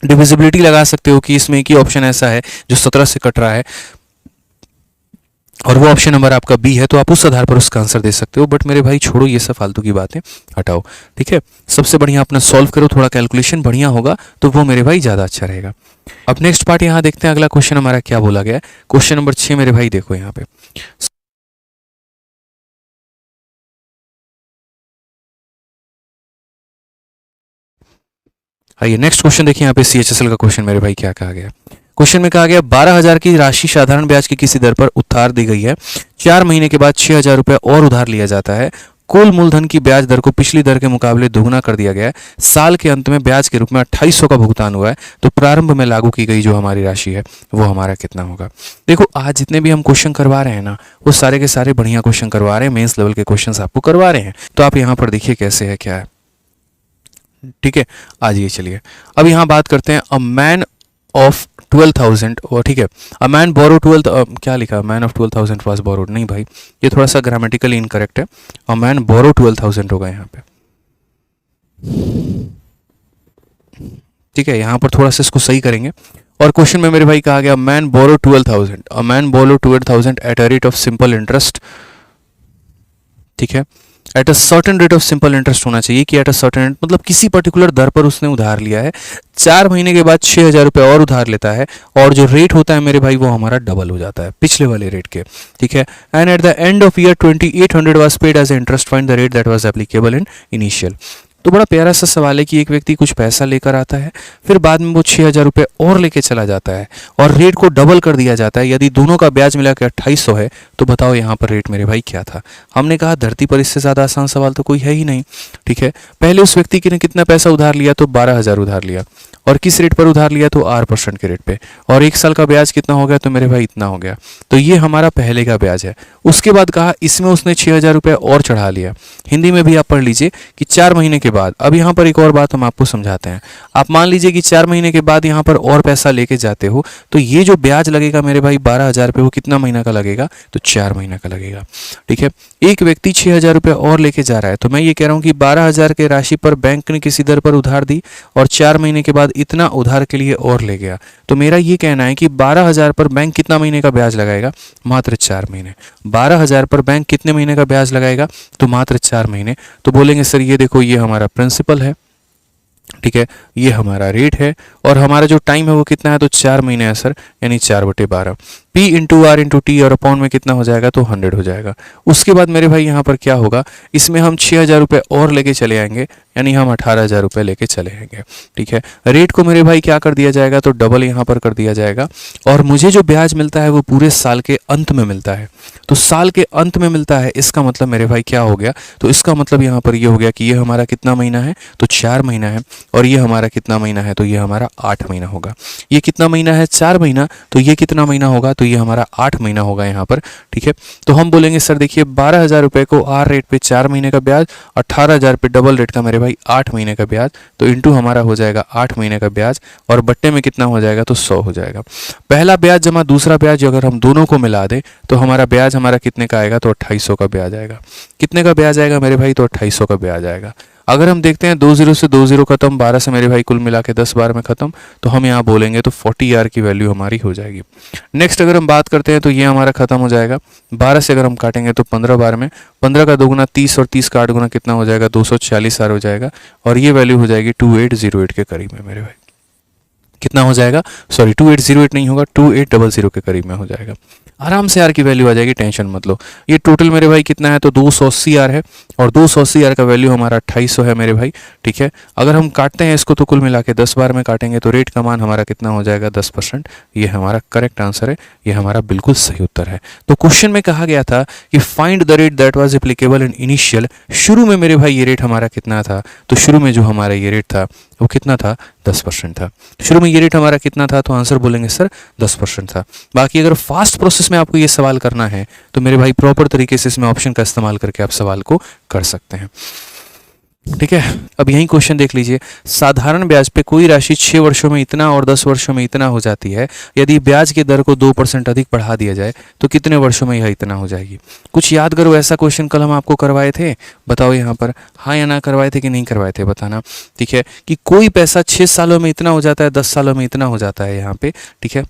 डिविजिबिलिटी लगा सकते हो कि इसमें एक ही ऑप्शन ऐसा है जो 17 से कट रहा है, और वो ऑप्शन नंबर आपका बी है, तो आप उस आधार पर उसका आंसर दे सकते हो। बट मेरे भाई छोड़ो ये सब फालतू की बातें, हटाओ। ठीक है, सबसे बढ़िया अपना सॉल्व करो, थोड़ा कैलकुलेशन बढ़िया होगा तो वो मेरे भाई ज़्यादा अच्छा रहेगा। अब नेक्स्ट पार्ट यहाँ देखते हैं, अगला क्वेश्चन हमारा क्या बोला गया है। क्वेश्चन नंबर 6 मेरे भाई देखो यहाँ पे। आइए नेक्स्ट क्वेश्चन देखिए यहाँ पे CHSL का क्वेश्चन मेरे भाई क्या कहा गया। क्वेश्चन में कहा गया 12,000 की राशि साधारण ब्याज की किसी दर पर उधार दी गई है। 4 महीने के बाद 6,000 रुपये और उधार लिया जाता है। कुल मूलधन की ब्याज दर को पिछली दर के मुकाबले दोगुना कर दिया गया है। साल के अंत में ब्याज के रूप में 2800 का भुगतान हुआ है। तो प्रारंभ में लागू की गई जो हमारी राशि है वो हमारा कितना होगा। देखो आज जितने भी हम क्वेश्चन करवा रहे हैं ना, वो सारे के सारे बढ़िया क्वेश्चन करवा रहे हैं, मेंस लेवल के क्वेश्चन आपको करवा रहे हैं। तो आप यहाँ पर देखिए कैसे है क्या है। ठीक है, आ जाइए चलिए। अब यहाँ बात करते हैं अ मैन ऑफ 12,000, और ठीक है, अ मैन बोरो 12, क्या लिखा, मैन ऑफ 12,000 वाज बोरोड, नहीं भाई ये थोड़ा सा ग्रामेटिकली इनकरेक्ट है। अ मैन बोरो 12,000 होगा यहाँ पे। ठीक है, यहाँ पर थोड़ा सा इसको सही करेंगे। और क्वेश्चन में मेरे भाई कहा गया man borrow 12,000, a man borrow 12,000 at a rate of simple interest. ठीक है, at a certain rate of simple interest होना चाहिए कि एट अ सर्टेन मतलब किसी पर्टिकुलर दर पर उसने उधार लिया है। 4 महीने के बाद 6,000 रुपये और उधार लेता है, और जो रेट होता है मेरे भाई वो हमारा डबल हो जाता है पिछले वाले रेट के। ठीक है, and at the end of year 2800 was paid as interest, find the rate that was applicable in initial. तो बड़ा प्यारा सा सवाल है कि एक व्यक्ति कुछ पैसा लेकर आता है, फिर बाद में वो 6,000 रुपये और लेके चला जाता है, और रेट को डबल कर दिया जाता है। यदि दोनों का ब्याज मिला के 2800 है, तो बताओ यहाँ पर रेट मेरे भाई क्या था। हमने कहा धरती पर इससे ज़्यादा आसान सवाल तो कोई है ही नहीं। ठीक है, पहले उस व्यक्ति ने कितना पैसा उधार लिया, तो 12,000 उधार लिया, और किस रेट पर उधार लिया, तो 8% के रेट पे, और 1 साल का ब्याज कितना हो गया, तो मेरे भाई इतना हो गया। तो ये हमारा पहले का ब्याज है। उसके बाद कहा इसमें उसने 6,000 रुपये और चढ़ा लिया। हिंदी में भी आप पढ़ लीजिए कि 4 महीने के बाद, अब यहाँ पर एक और बात हम आपको समझाते हैं। आप मान लीजिए कि 4 महीने के बाद यहाँ पर और पैसा लेके जाते हो, तो ये जो ब्याज लगेगा मेरे भाई 12,000 रुपये, वो कितना महीना का लगेगा, तो 4 महीना का लगेगा। ठीक है, एक व्यक्ति 6,000 रुपये और लेके जा रहा है, तो मैं ये कह रहा हूँ कि 12,000 के राशि पर बैंक ने किसी दर पर उधार दी, और 4 महीने के बाद इतना उधार के लिए और ले गया। तो मेरा ये कहना है कि 12,000 पर बैंक कितना महीने का ब्याज लगाएगा, मात्र 4 महीने। 12,000 पर बैंक कितने महीने का ब्याज लगाएगा, तो मात्र 4 महीने। तो बोलेंगे सर ये देखो ये हमारा प्रिंसिपल है, ठीक है, ये हमारा रेट है, और हमारा जो टाइम है वो कितना है, तो 4 महीने है सर, यानी 4/12। P into R into T, और अपॉन में कितना हो जाएगा, तो 100 हो जाएगा। उसके बाद मेरे भाई यहाँ पर क्या होगा, इसमें हम 6,000 रुपये और लेके चले आएंगे, यानी हम 18,000 रुपये लेके चले आएंगे। ठीक है, रेट को मेरे भाई क्या कर दिया जाएगा, तो डबल यहाँ पर कर दिया जाएगा, और मुझे जो ब्याज मिलता है वो पूरे साल के अंत में मिलता है। तो साल के अंत में मिलता है, इसका मतलब मेरे भाई क्या हो गया, तो इसका मतलब यहाँ पर ये हो गया कि ये हमारा कितना महीना है, तो 4 महीना है, और ये हमारा कितना महीना है, तो ये हमारा 8 महीना होगा। ये कितना महीना है, 4 महीना, तो ये कितना महीना होगा, तो ये हमारा 8 महीना होगा यहाँ पर। ठीक है, तो हम बोलेंगे सर देखिए 12,000 रुपये को आर रेट पे 4 महीने का ब्याज, 18,000 पे डबल रेट का मेरे भाई 8 महीने का ब्याज, तो इंटू हमारा हो जाएगा 8 महीने का ब्याज, और बट्टे में कितना हो जाएगा, तो 100 हो जाएगा। पहला ब्याज जमा दूसरा ब्याज अगर हम दोनों को मिला दें, तो हमारा ब्याज हमारा कितने का आएगा, तो 2800 का ब्याज आएगा। कितने का ब्याज आएगा मेरे भाई, तो 2800 का ब्याज आएगा। अगर हम देखते हैं 2 0 से 2 0 खत्म, 12 से मेरे भाई कुल मिला के 10 बार में खत्म, तो हम यहाँ बोलेंगे तो 40 आर की वैल्यू हमारी हो जाएगी। नेक्स्ट अगर हम बात करते हैं तो ये हमारा खत्म हो जाएगा। 12 से अगर हम काटेंगे तो 15 बार में, 15 का 2 गुना 30, और 30 का 8 गुना कितना हो जाएगा, 240 आर हो जाएगा, और ये वैल्यू हो जाएगी 2808 के करीब में मेरे भाई। कितना हो जाएगा, सॉरी 2808 नहीं होगा, 2800 के करीब में हो जाएगा। आराम से आर की वैल्यू आ जाएगी, टेंशन मत लो। ये टोटल मेरे भाई कितना है, तो 280 आर है, और 280 आर का वैल्यू हमारा 2800 है मेरे भाई। ठीक है, अगर हम काटते हैं इसको तो कुल मिला के 10 बार में काटेंगे, तो रेट का मान हमारा कितना हो जाएगा, 10%। ये हमारा करेक्ट आंसर है, ये हमारा बिल्कुल सही उत्तर है। तो क्वेश्चन में कहा गया था कि find the rate that was applicable in initial. शुरू में मेरे भाई ये रेट हमारा कितना था, तो शुरू में जो हमारा ये रेट था वो कितना था, 10% था। शुरू में ये रेट हमारा कितना था, तो आंसर बोलेंगे सर 10% था। बाकी अगर फास्ट प्रोसेस में आपको ये सवाल करना है, तो मेरे भाई प्रॉपर तरीके से इसमें ऑप्शन का इस्तेमाल करके आप सवाल को कर सकते हैं। ठीक है, अब यही क्वेश्चन देख लीजिए। साधारण ब्याज पे कोई राशि 6 वर्षों में इतना और 10 वर्षों में इतना हो जाती है। यदि ब्याज की दर को 2% अधिक बढ़ा दिया जाए तो कितने वर्षों में यह इतना हो जाएगी। कुछ याद करो, ऐसा क्वेश्चन कल हम आपको करवाए थे, बताओ यहाँ पर हाँ या ना करवाए थे कि नहीं करवाए थे, बताना। ठीक है, कि कोई पैसा 6 सालों में इतना हो जाता है, 10 सालों में इतना हो जाता है यहाँ पे। ठीक है,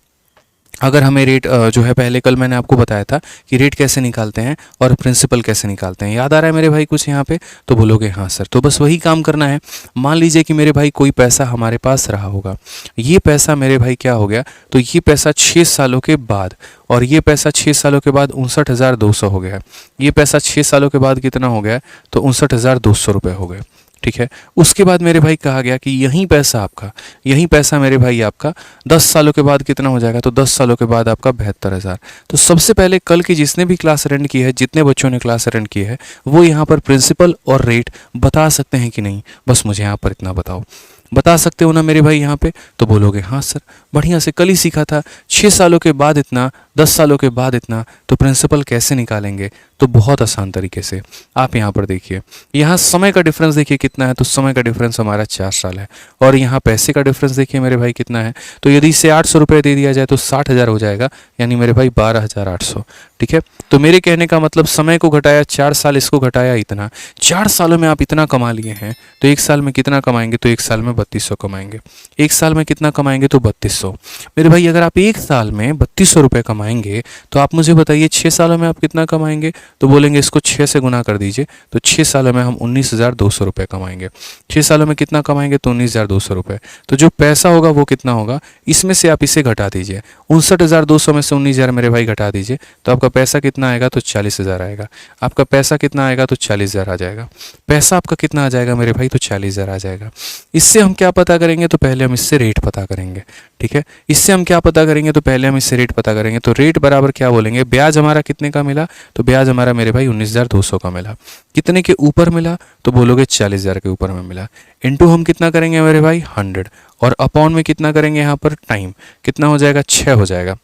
अगर हमें रेट जो है, पहले कल मैंने आपको बताया था कि रेट कैसे निकालते हैं और प्रिंसिपल कैसे निकालते हैं, याद आ रहा है मेरे भाई कुछ यहाँ पे? तो बोलोगे हाँ सर। तो बस वही काम करना है। मान लीजिए कि मेरे भाई कोई पैसा हमारे पास रहा होगा, ये पैसा मेरे भाई क्या हो गया, तो ये पैसा 6 सालों के बाद, और ये पैसा 6 सालों के बाद 59,200 हो गया। ये पैसा 6 सालों के बाद कितना हो गया, तो 59,200 रुपये हो गए। ठीक है। उसके बाद मेरे भाई कहा गया कि यही पैसा आपका, यही पैसा मेरे भाई आपका 10 सालों के बाद कितना हो जाएगा, तो 10 सालों के बाद आपका 72,000। तो सबसे पहले कल की जिसने भी क्लास अटेंड की है, जितने बच्चों ने क्लास अटेंड की है, वो यहाँ पर प्रिंसिपल और रेट बता सकते हैं कि नहीं? बस मुझे यहाँ पर इतना बताओ। बता सकते हो ना मेरे भाई यहाँ पे? तो बोलोगे हाँ सर, बढ़िया से कल ही सीखा था, 6 सालों के बाद इतना, 10 सालों के बाद इतना, तो प्रिंसिपल कैसे निकालेंगे? तो बहुत आसान तरीके से। आप यहाँ पर देखिए, यहाँ समय का डिफरेंस देखिए कितना है, तो समय का डिफरेंस हमारा 4 साल है। और यहाँ पैसे का डिफरेंस देखिए मेरे भाई कितना है, तो यदि इसे 800 रुपये दे दिया जाए तो 60,000 हो जाएगा, यानी मेरे भाई 12,800। ठीक है। तो मेरे कहने का मतलब, समय को घटाया 4 साल, इसको घटाया इतना, 4 सालों में आप इतना कमा लिए हैं, तो 1 साल में कितना कमाएंगे? तो 1 साल में 3200 कमाएंगे। 1 साल में कितना कमाएंगे? तो 3200। मेरे भाई अगर आप 1 साल में 3200 रुपये कमाएंगे, तो आप मुझे बताइए 6 सालों में आप कितना कमाएंगे? तो बोलेंगे इसको 6 से गुना कर दीजिए, तो 6 सालों में हम 19,200 रुपये कमाएंगे। 6 सालों में कितना कमाएंगे? तो 19,200 रुपये। तो जो पैसा होगा वो कितना होगा, इसमें से आप इसे घटा दीजिए, 59,200 में से 19,000 मेरे भाई घटा दीजिए, तो आपका पैसा कितना आएगा? तो 40,000 आएगा। आपका पैसा कितना आएगा? तो 40,000 आ जाएगा। पैसा आपका कितना आ जाएगा मेरे भाई? तो 40,000 आ जाएगा। इससे हम क्या पता करेंगे? तो पहले हम इससे रेट पता करेंगे। ठीक है। इससे हम क्या पता करेंगे? तो पहले हम इससे रेट पता करेंगे। तो रेट बराबर क्या बोलेंगे? ब्याज हमारा कितने का मिला? तो ब्याज हमारा मेरे भाई 19,200 का मिला। कितने के ऊपर मिला? तो बोलोगे 40,000 के ऊपर में मिला। इनटू हम कितना करेंगे मेरे भाई? 100। और अपॉन में कितना करेंगे यहाँ पर? टाइम। कितना हो जाएगा? 6 हो जाएगा।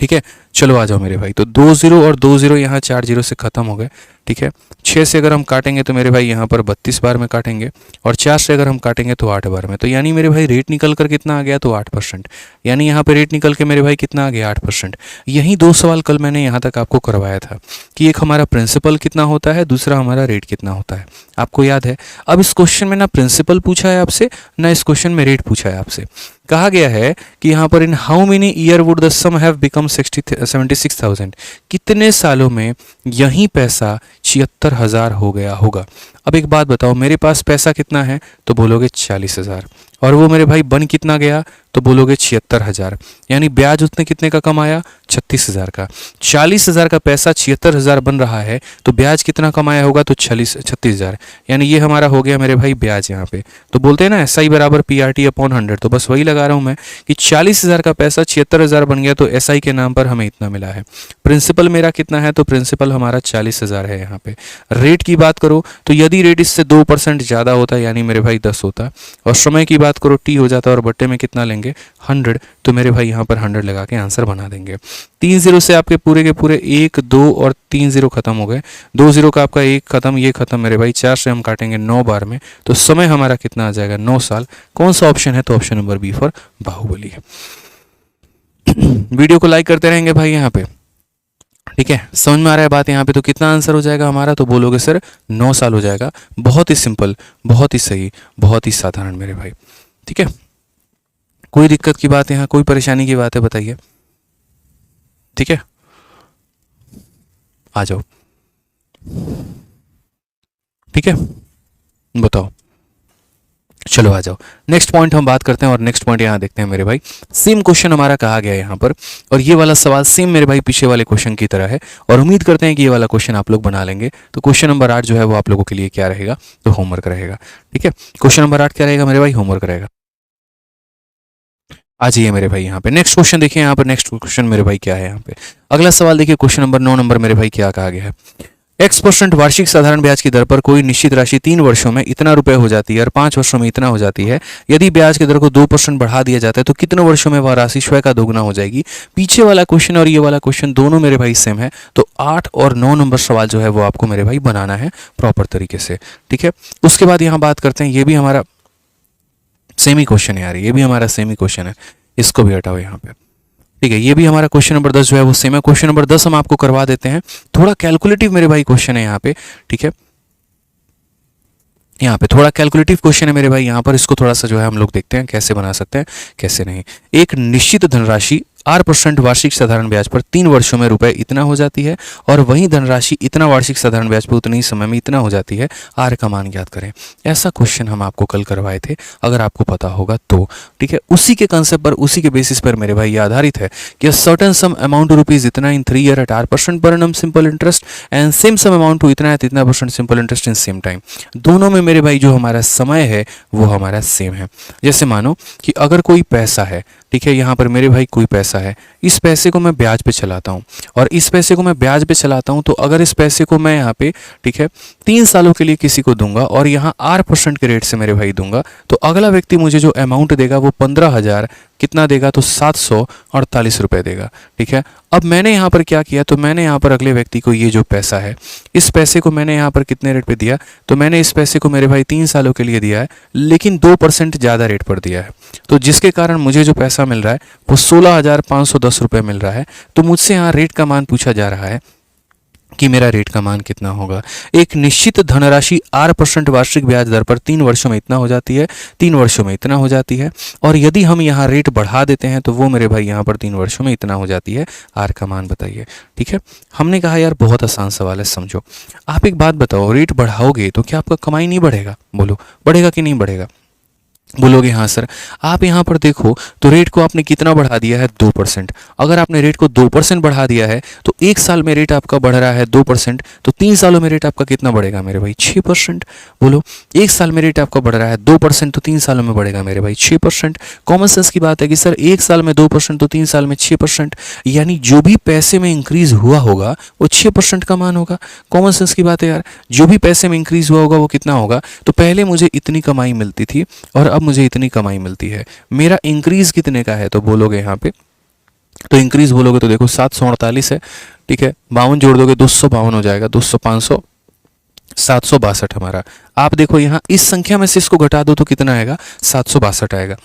ठीक है। चलो आ जाओ मेरे भाई, तो 2 0 और 2 0 यहाँ 4 0 से खत्म हो गए। ठीक है। 6 से अगर हम काटेंगे तो मेरे भाई यहाँ पर 32 बार में काटेंगे, और 4 से अगर हम काटेंगे तो 8 बार में। तो यानी मेरे भाई रेट निकल कर कितना आ गया? तो 8%। यानी यहाँ पे रेट निकल के मेरे भाई कितना आ गया? 8%। यही 2 सवाल कल मैंने यहाँ तक आपको करवाया था कि एक हमारा प्रिंसिपल कितना होता है, दूसरा हमारा रेट कितना होता है। आपको याद है? अब इस क्वेश्चन में ना प्रिंसिपल पूछा है आपसे, ना इस क्वेश्चन में रेट पूछा है आपसे। कहा गया है कि यहाँ पर in how many year would the sum have become 76,000, कितने सालों में यही पैसा 76,000 हो गया होगा। अब एक बात बताओ, मेरे पास पैसा कितना है? तो बोलोगे 40,000। और वो मेरे भाई बन कितना गया? तो बोलोगे 76,000। यानी ब्याज उसने कितने का कमाया? 36,000 का। 40,000 का पैसा 76,000 बन रहा है, तो ब्याज कितना कमाया होगा? तो 36,000। यानी ये हमारा हो गया मेरे भाई ब्याज। यहाँ पे तो बोलते हैं ना SI बराबर PRT अपॉन 100, तो बस वही लगा रहा हूँ मैं कि 40,000 का पैसा 76,000 बन गया, तो SI के नाम पर हमें इतना मिला है। प्रिंसिपल मेरा कितना है? तो प्रिंसिपल हमारा 40,000 है। यहाँ पे रेट की बात करो तो यदि रेट इससे 2% ज़्यादा होता, यानी मेरे भाई 10 होता, और समय की बात करो T हो जाता, और बट्टे में कितना लेंगे? 100, तो मेरे भाई यहाँ पर 100 लगा के आंसर बना देंगे। 3 0 से आपके पूरे के पूरे 1 2 और 3 0 खत्म हो गए। 2 0 का आपका 1 खत्म, ये खत्म मेरे भाई। 4 से हम काटेंगे 9 बार में, तो समय हमारा कितना आ जाएगा? 9 साल। कौन सा ऑप्शन है? तो option number B for Baahubali है। वीडियो को लाइक करते रहेंगे भाई यहाँ पे। ठीक है। समझ में आ रहा है बात यहाँ पे? तो कितना आंसर हो जाएगा हमारा? तो बोलोगे सर 9 साल हो जाएगा। बहुत ही सिंपल, बहुत ही सही, बहुत ही साधारण मेरे भाई। ठीक है। कोई दिक्कत की बात यहाँ, कोई परेशानी की बात है बताइए? ठीक है, आ जाओ। ठीक है, बताओ। चलो आ जाओ, नेक्स्ट पॉइंट हम बात करते हैं। और नेक्स्ट पॉइंट यहाँ देखते हैं मेरे भाई, सेम क्वेश्चन हमारा कहा गया है यहाँ पर, और ये वाला सवाल सेम मेरे भाई पीछे वाले क्वेश्चन की तरह है, और उम्मीद करते हैं कि ये वाला क्वेश्चन आप लोग बना लेंगे। तो क्वेश्चन नंबर 8 जो है वो आप लोगों के लिए क्या रहेगा? तो होमवर्क रहेगा। ठीक है, क्वेश्चन नंबर 8 क्या रहेगा मेरे भाई? होमवर्क रहेगा। आ जाइए मेरे भाई यहाँ पे नेक्स्ट क्वेश्चन देखिए। यहाँ पर नेक्स्ट क्वेश्चन मेरे भाई क्या है यहाँ पे? अगला सवाल देखिए, क्वेश्चन नंबर 9 नंबर मेरे भाई क्या कहा गया है? X% वार्षिक साधारण ब्याज की दर पर कोई निश्चित राशि 3 वर्षों में इतना रुपए हो जाती है और 5 वर्षों में इतना हो जाती है। यदि ब्याज की दर को 2% बढ़ा दिया जाता है तो कितने वर्षों में वह राशि स्वयं का दोगुना हो जाएगी? पीछे वाला क्वेश्चन और ये वाला क्वेश्चन दोनों मेरे भाई सेम है। तो 8 और 9 नंबर सवाल जो है वो आपको मेरे भाई बनाना है प्रॉपर तरीके से। ठीक है, उसके बाद यहाँ बात करते हैं, ये भी हमारा सेम ही क्वेश्चन है यार, ये भी हमारा सेम ही क्वेश्चन है, इसको भी हटाओ यहाँ पे। ठीक है, ये भी हमारा क्वेश्चन नंबर 10 जो है वो सेम है। क्वेश्चन नंबर 10 हम आपको करवा देते हैं, थोड़ा कैलकुलेटिव मेरे भाई क्वेश्चन है यहाँ पे। ठीक है, यहाँ पे थोड़ा कैलकुलेटिव क्वेश्चन है मेरे भाई यहाँ पर, इसको थोड़ा सा जो है हम लोग देखते हैं कैसे बना सकते हैं कैसे नहीं। एक निश्चित धनराशि 8% वार्षिक साधारण ब्याज पर 3 वर्षों में रुपए इतना हो जाती है, और वही धनराशि इतना वार्षिक साधारण ब्याज पर उतने ही समय में इतना हो जाती है। आर का मान ज्ञात करें। ऐसा क्वेश्चन हम आपको कल करवाए थे, अगर आपको पता होगा तो। ठीक है, उसी के कंसेप्ट पर, उसी के बेसिस पर मेरे भाई ये आधारित है कि certain sum amount to rupees इतना in 3 year at 8% per annum simple interest and same sum amount to इतना है इतना % simple interest in same time. दोनों में मेरे भाई जो हमारा समय है वो हमारा सेम है। जैसे मानो कि अगर कोई पैसा है, ठीक है, यहाँ पर मेरे भाई कोई पैसा है, इस पैसे को मैं ब्याज पे चलाता हूँ, और इस पैसे को मैं ब्याज पे चलाता हूँ, तो अगर इस पैसे को मैं यहाँ पे, ठीक है, 3 सालों के लिए किसी को दूंगा और यहाँ 8% के रेट से मेरे भाई दूंगा, तो अगला व्यक्ति मुझे जो अमाउंट देगा वो 15,000 कितना देगा, तो 748 रुपये देगा। ठीक है, अब मैंने यहाँ पर क्या किया, तो मैंने यहाँ पर अगले व्यक्ति को ये जो पैसा है, इस पैसे को मैंने यहाँ पर कितने रेट पे दिया, तो मैंने इस पैसे को मेरे भाई 3 सालों के लिए दिया है, लेकिन 2% ज़्यादा रेट पर दिया है, तो जिसके कारण मुझे जो पैसा मिल रहा है वो 16,510 रुपये मिल रहा है। तो मुझसे यहाँ रेट का मान पूछा जा रहा है कि मेरा रेट का मान कितना होगा। एक निश्चित धनराशि 8% वार्षिक ब्याज दर पर 3 वर्षों में इतना हो जाती है, 3 वर्षों में इतना हो जाती है, और यदि हम यहाँ रेट बढ़ा देते हैं तो वो मेरे भाई यहाँ पर 3 वर्षों में इतना हो जाती है। आर का मान बताइए। ठीक है, हमने कहा यार बहुत आसान सवाल है, समझो। आप एक बात बताओ, रेट बढ़ाओगे तो क्या आपका कमाई नहीं बढ़ेगा? बोलो, बढ़ेगा कि नहीं बढ़ेगा? बोलोगे हाँ सर। आप यहाँ पर देखो तो रेट को आपने कितना बढ़ा दिया है, 2%। अगर आपने रेट को 2% बढ़ा दिया है तो 1 साल में रेट आपका बढ़ रहा है 2%, तो 3 सालों में रेट आपका कितना बढ़ेगा मेरे भाई, 6%। बोलो, 1 साल में रेट आपका बढ़ रहा है 2%, तो 3 सालों में बढ़ेगा मेरे भाई 6%। कॉमन सेंस की बात है कि सर 1 साल में 2% तो 3 साल में 6%, यानी जो भी पैसे में इंक्रीज हुआ होगा वो 6% का मान होगा। कॉमन सेंस की बात है यार, जो भी पैसे में इंक्रीज हुआ होगा वो कितना होगा, तो पहले मुझे इतनी कमाई मिलती थी और अब मुझे इतनी कमाई मिलती है, मेरा इंक्रीज कितने का है, तो बोलोगे यहाँ पे, तो इंक्रीज बोलोगे तो देखो 748 है। ठीक है, 52 जोड़ दोगे 252 हो जाएगा, 200 500 762 हमारा। आप देखो यहाँ इस संख्या में से इसको घटा दो तो कितना आएगा, 762 आएगा।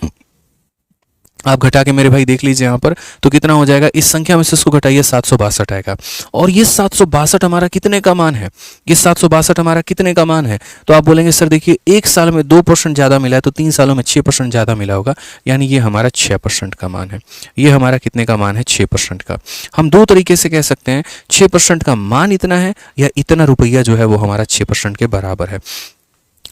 आप घटा के मेरे भाई देख लीजिए यहाँ पर, तो कितना हो जाएगा, इस संख्या में से इसको घटाइए 762 आएगा। और ये 762 हमारा कितने का मान है, ये 762 हमारा कितने का मान है, तो आप बोलेंगे सर देखिए 1 साल में 2% ज़्यादा मिला है तो 3 सालों में 6% ज़्यादा मिला होगा, यानी ये हमारा 6% का मान है। ये हमारा कितने का मान है, 6% का। हम दो तरीके से कह सकते हैं, 6% का मान इतना है या इतना रुपया जो है वो हमारा 6% के बराबर है।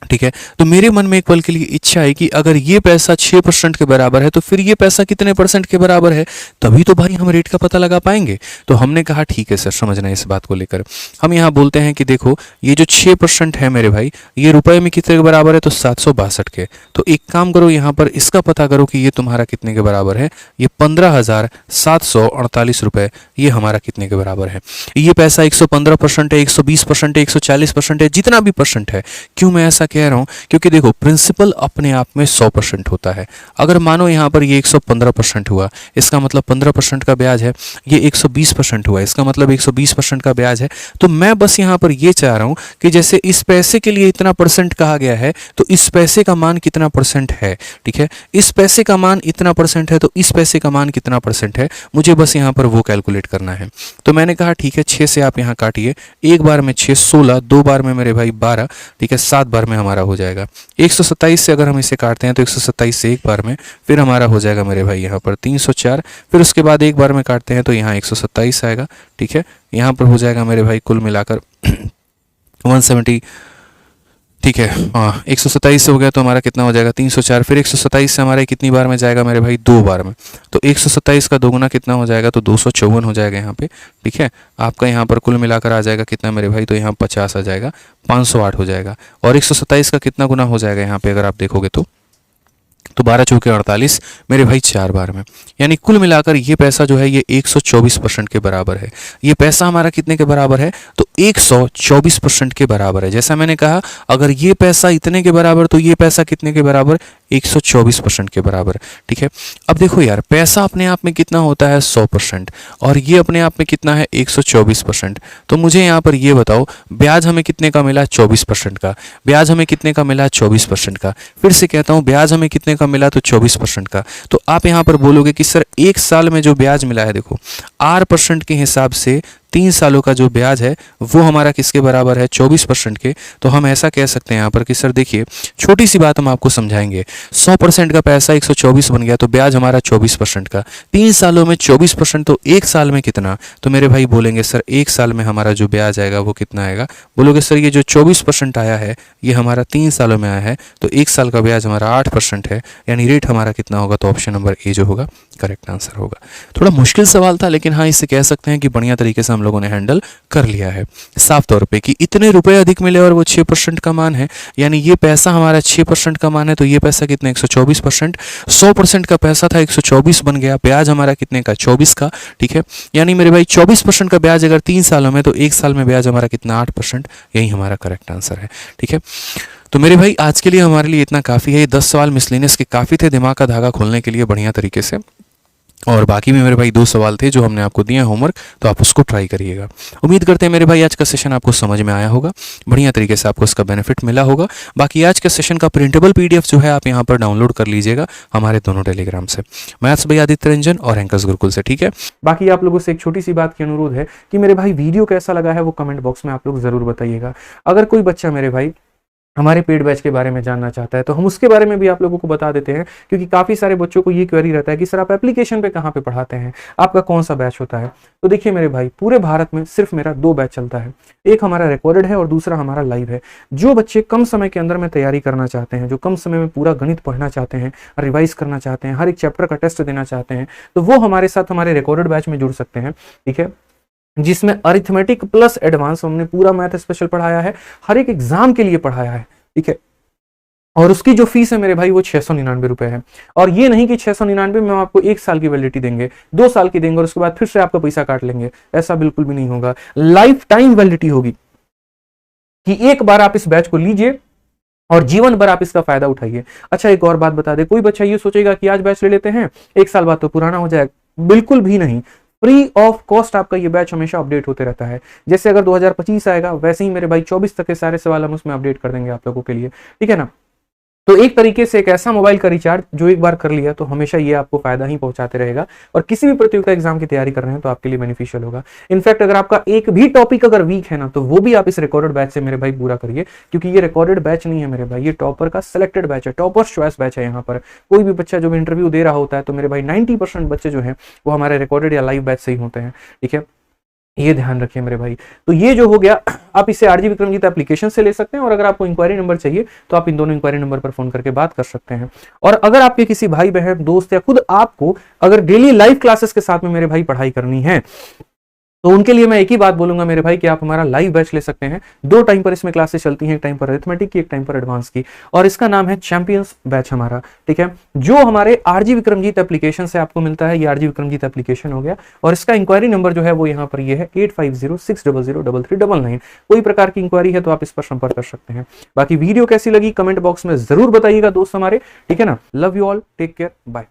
ठीक है, तो मेरे मन में एक पल के लिए इच्छा है कि अगर ये पैसा 6% के बराबर है तो फिर ये पैसा कितने % के बराबर है, तभी तो भाई हम रेट का पता लगा पाएंगे। तो हमने कहा ठीक है सर, समझना इस बात को लेकर हम यहाँ बोलते हैं कि देखो ये जो 6% है मेरे भाई, ये रुपए में कितने के बराबर है, तो 762 के। तो एक काम करो, यहाँ पर इसका पता करो कि ये तुम्हारा कितने के बराबर है, ये 15,748 रुपये, ये हमारा कितने के बराबर है। ये पैसा 115% है, 120% है, 140% है, जितना भी % है। क्यों मैं ऐसा कह रहा हूं, क्योंकि देखो प्रिंसिपल अपने आप में 100% होता है। अगर मानो यहां पर ये 115% हुआ, इसका मतलब 15% का ब्याज है, ये 120% हुआ, इसका मतलब 120% का ब्याज है। तो मैं बस यहां पर ये चाह रहा हूं कि जैसे इस पैसे के लिए इतना % कहा गया है, तो इस पैसे का मान कितना % है। ठीक है, इस पैसे का मान इतना % है, तो इस पैसे का मान कितना % है, मुझे बस यहां पर वो कैलकुलेट करना है। तो मैंने कहा ठीक है, 6 से आप यहां काटिए, एक बार में 6 16, 2 बार में मेरे भाई 12, ठीक है, 7 बार में हमारा हो जाएगा। 127 से अगर हम इसे काटते हैं तो 127 से एक बार में फिर हमारा हो जाएगा मेरे भाई यहाँ पर 304, फिर उसके बाद एक बार में काटते हैं तो यहाँ 127 आएगा। ठीक है, यहाँ पर हो जाएगा मेरे भाई कुल मिलाकर 170। ठीक है, 127 से हो गया तो हमारा कितना हो जाएगा, 304। फिर 127 से हमारे कितनी बार में जाएगा मेरे भाई, 2 बार में। तो 127 का दोगुना कितना हो जाएगा, तो 254 हो जाएगा यहाँ पे। ठीक है, आपका यहाँ पर कुल मिलाकर आ जाएगा कितना मेरे भाई, तो यहाँ 50 आ जाएगा, 508 हो जाएगा। और 127 का कितना गुना हो जाएगा यहाँ पे अगर आप देखोगे तो 12 चौके 48 मेरे भाई 4 बार में, यानी कुल मिलाकर ये पैसा जो है ये 124% के बराबर है। ये पैसा हमारा कितने के बराबर है, तो 124% के बराबर है। जैसा मैंने कहा, अगर ये पैसा इतने के बराबर तो ये पैसा कितने के बराबर, 124% के बराबर। ठीक है, अब देखो यार, पैसा अपने आप में कितना होता है, 100%, और ये अपने आप में कितना है, 124%। तो मुझे यहाँ पर ये बताओ, ब्याज हमें कितने का मिला, 24% का। ब्याज हमें कितने का मिला, 24% का। फिर से कहता हूँ, ब्याज हमें कितने का मिला, तो 24% का। तो आप यहाँ पर बोलोगे कि सर 1 साल में जो ब्याज मिला है, देखो 8% के हिसाब से 3 सालों का जो ब्याज है वो हमारा किसके बराबर है, 24% के। तो हम ऐसा कह सकते हैं यहाँ पर कि सर देखिए, छोटी सी बात हम आपको समझाएंगे। 100% का पैसा 124 बन गया तो ब्याज हमारा 24% का, 3 सालों में 24%, तो एक साल में कितना? तो मेरे भाई बोलेंगे सर एक साल में हमारा जो ब्याज आएगा वो कितना आएगा? बोलोगे सर ये जो 24% आया है ये हमारा 3 सालों में आया है, तो एक साल का ब्याज हमारा 8% है, यानी रेट हमारा कितना होगा? तो ऑप्शन नंबर ए जो होगा करेक्ट आंसर होगा। थोड़ा मुश्किल सवाल था, लेकिन हाँ इसे कह सकते हैं कि बढ़िया तरीके से हम लोगों ने हैंडल कर लिया है साफ तौर पे कि इतने रुपए अधिक मिले और वो 6% का मान है, यानी ये पैसा हमारा 6% का मान है, तो ये पैसा कितने? 124%। 100% का पैसा था 124 बन गया, ब्याज हमारा कितने का? 24 का। ठीक है, यानी मेरे भाई 24% का ब्याज अगर 3 सालों में, तो एक साल में ब्याज हमारा कितना? 8%। यही हमारा करेक्ट आंसर है। ठीक है, तो मेरे भाई आज के लिए हमारे लिए इतना काफ़ी है। ये 10 सवाल मिसलेनियस के काफ़ी थे दिमाग का धागा खोलने के लिए बढ़िया तरीके से, और बाकी भी मेरे भाई 2 सवाल थे जो हमने आपको दिए होमवर्क, तो आप उसको ट्राई करिएगा। उम्मीद करते हैं मेरे भाई आज का सेशन आपको समझ में आया होगा, बढ़िया तरीके से आपको इसका बेनिफिट मिला होगा। बाकी आज के सेशन का प्रिंटेबल पीडीएफ जो है आप यहाँ पर डाउनलोड कर लीजिएगा हमारे दोनों टेलीग्राम से, मैथ्स भाई आदित्य रंजन और एंकर्स गुरुकुल से। ठीक है, बाकी आप लोगों से एक छोटी सी बात की अनुरोध है कि मेरे भाई वीडियो कैसा लगा है वो कमेंट बॉक्स में आप लोग जरूर बताइएगा। अगर कोई बच्चा मेरे भाई हमारे पेड बैच के बारे में जानना चाहता है तो हम उसके बारे में भी आप लोगों को बता देते हैं, क्योंकि काफ़ी सारे बच्चों को ये क्वेरी रहता है कि सर आप एप्लीकेशन पे कहाँ पे पढ़ाते हैं, आपका कौन सा बैच होता है। तो देखिए मेरे भाई, पूरे भारत में सिर्फ मेरा 2 बैच चलता है, एक हमारा रिकॉर्डेड है और दूसरा हमारा लाइव है। जो बच्चे कम समय के अंदर में तैयारी करना चाहते हैं, जो कम समय में पूरा गणित पढ़ना चाहते हैं, रिवाइज करना चाहते हैं, हर एक चैप्टर का टेस्ट देना चाहते हैं, तो वो हमारे साथ हमारे रिकॉर्डेड बैच में जुड़ सकते हैं। ठीक है, जिसमें अरिथमेटिक प्लस एडवांस हमने पूरा मैथ स्पेशल पढ़ाया है, हर एक एग्जाम के लिए पढ़ाया है। ठीक है, और उसकी जो फीस है मेरे भाई वो 699 रुपए है। और ये नहीं कि 699 में हम आपको 1 साल की वैलिडिटी देंगे, 2 साल की देंगे और उसके बाद फिर से आपका पैसा काट लेंगे, ऐसा बिल्कुल भी नहीं होगा। लाइफ टाइम वैलिडिटी होगी कि एक बार आप इस बैच को लीजिए और जीवन भर आप इसका फायदा उठाइए। अच्छा एक और बात बता दे, कोई बच्चा ये सोचेगा कि आज बैच ले लेते हैं 1 साल बाद तो पुराना हो जाएगा, बिल्कुल भी नहीं। फ्री ऑफ कॉस्ट आपका ये बैच हमेशा अपडेट होते रहता है। जैसे अगर 2025 आएगा वैसे ही मेरे भाई 24 तक के सारे सवाल हम उसमें अपडेट कर देंगे आप लोगों के लिए। ठीक है ना, तो एक तरीके से एक ऐसा मोबाइल का रिचार्ज जो एक बार कर लिया तो हमेशा ये आपको फायदा ही पहुंचाते रहेगा, और किसी भी प्रतियोगिता एग्जाम की तैयारी कर रहे हैं तो आपके लिए बेनिफिशियल होगा। इनफैक्ट अगर आपका एक भी टॉपिक अगर वीक है ना, तो वो भी आप इस रिकॉर्डेड बैच से मेरे भाई पूरा करिए, क्योंकि ये रिकॉर्डेड बैच नहीं है मेरे भाई, ये टॉपर का सिलेक्टेड बैच है, टॉपर्स चॉइस बैच है। यहाँ पर कोई भी बच्चा जो इंटरव्यू दे रहा होता है तो मेरे भाई 90% बच्चे जो है वो हमारे रिकॉर्डेड या लाइव बैच से ही होते हैं। ठीक है, ये ध्यान रखिए मेरे भाई। तो ये जो हो गया, आप इसे आरजी विक्रमजीत एप्लीकेशन से ले सकते हैं, और अगर आपको इंक्वायरी नंबर चाहिए तो आप इन दोनों इंक्वायरी नंबर पर फोन करके बात कर सकते हैं। और अगर आपके किसी भाई बहन दोस्त या खुद आपको अगर डेली लाइव क्लासेस के साथ में मेरे भाई पढ़ाई करनी है, तो उनके लिए मैं एक ही बात बोलूंगा मेरे भाई कि आप हमारा लाइव बैच ले सकते हैं। 2 टाइम पर इसमें क्लासेस चलती हैं, एक टाइम पर अरिथमेटिक की, एक टाइम पर एडवांस की, और इसका नाम है चैंपियंस बैच हमारा। ठीक है, जो हमारे आरजी विक्रमजीत एप्लीकेशन से आपको मिलता है, ये आरजी विक्रमजीत एप्लीकेशन हो गया, और इसका इंक्वायरी नंबर जो है वो यहाँ पर ये है 8506003399। कोई प्रकार की इंक्वायरी है तो आप इस पर संपर्क कर सकते हैं। बाकी वीडियो कैसी लगी कमेंट बॉक्स में जरूर बताइएगा दोस्त हमारे। ठीक है ना, love you all, take care, bye.